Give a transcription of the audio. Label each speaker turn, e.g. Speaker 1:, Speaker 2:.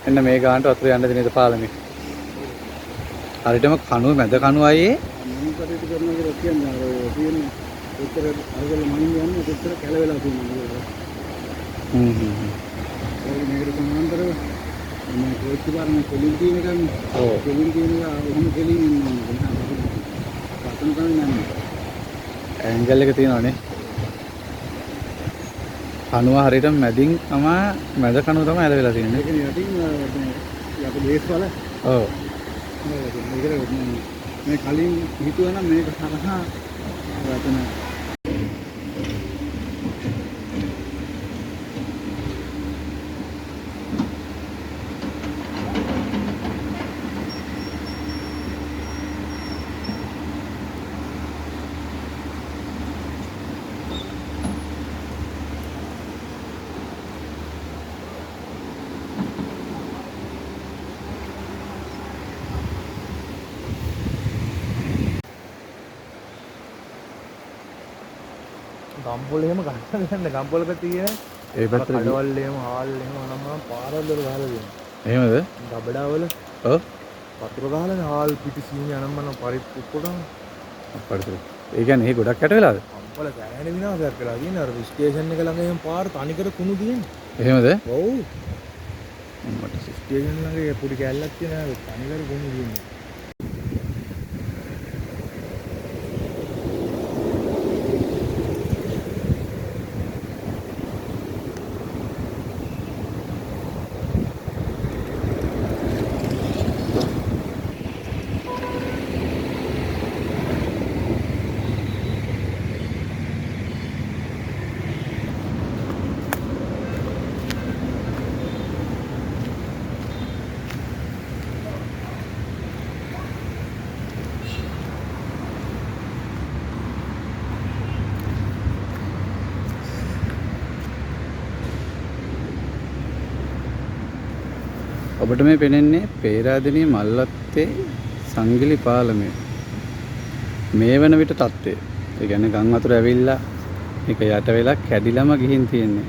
Speaker 1: එන්න මේ ගානට වතුර යන්න දෙන ඉත පාලමේ. හරියටම කණුව මැද කණුවයි
Speaker 2: මම කටයුතු කරනවා කියලා කියන්නේ අර තියෙන්නේ උත්තර අරගල මනින් යන්නේ උත්තර කැලවෙලා තියෙනවා. ඒක මේකට සමාන්තරව මම කොච්චර පාරම කෙලින් තියෙන ගමන් කෙලින් තියෙනවා ඔහොම කෙලින් ඉන්නවා. පතන කන්නේ නැහැ.
Speaker 1: ඇන්ගල් එක තියෙනවනේ. කණුව හරියටම මැදින් තමයි මැද කණුව තමයි ඇලවෙලා තියෙන්නේ.
Speaker 2: ඒක යටින් යට බේස් වල
Speaker 1: ඔව්.
Speaker 2: මේ කලින් හිතුවා නම් මේක හරහා වතන
Speaker 3: ගම්පොල එහෙම ගන්න දෙන්න ගම්පොල පැත්තේ කියන
Speaker 1: ඒ පැත්තට
Speaker 3: කඩවල් එහෙම හාල් එහෙම අනම්මනම් පාරවල් වල ගහලා දෙනවා.
Speaker 1: එහෙමද?
Speaker 3: ගබඩා වල
Speaker 1: ඔව්.
Speaker 3: වතුර ගහලානේ හාල් පිටි සීනි අනම්මනම් පරිප්පු කොටන.
Speaker 1: අපරිසර. ඒ කියන්නේ ඒ ගොඩක් යට වෙලාද?
Speaker 3: ගම්පොල ගෑනේ විනාශයක් වෙලා තියෙන අර ස්ටේෂන් එක ළඟ එහෙම පාර තනිකර කුණු තියෙන්නේ.
Speaker 1: එහෙමද?
Speaker 3: ඔව්.
Speaker 1: මට
Speaker 3: ස්ටේෂන් ළඟ පොඩි කැලලක් තියෙනවා තනිකර කුණු තියෙන්නේ.
Speaker 1: ඔබට මේ පෙනෙන්නේ පේරාදෙණිය මල්වත්තේ සංගිලි පාලමය. මේ වන විට තත්ත්වය. ඒ කියන්නේ ගම් වතුර ඇවිල්ලා මේක යට වෙලා කැඩිලම ගිහින් තියෙන්නේ.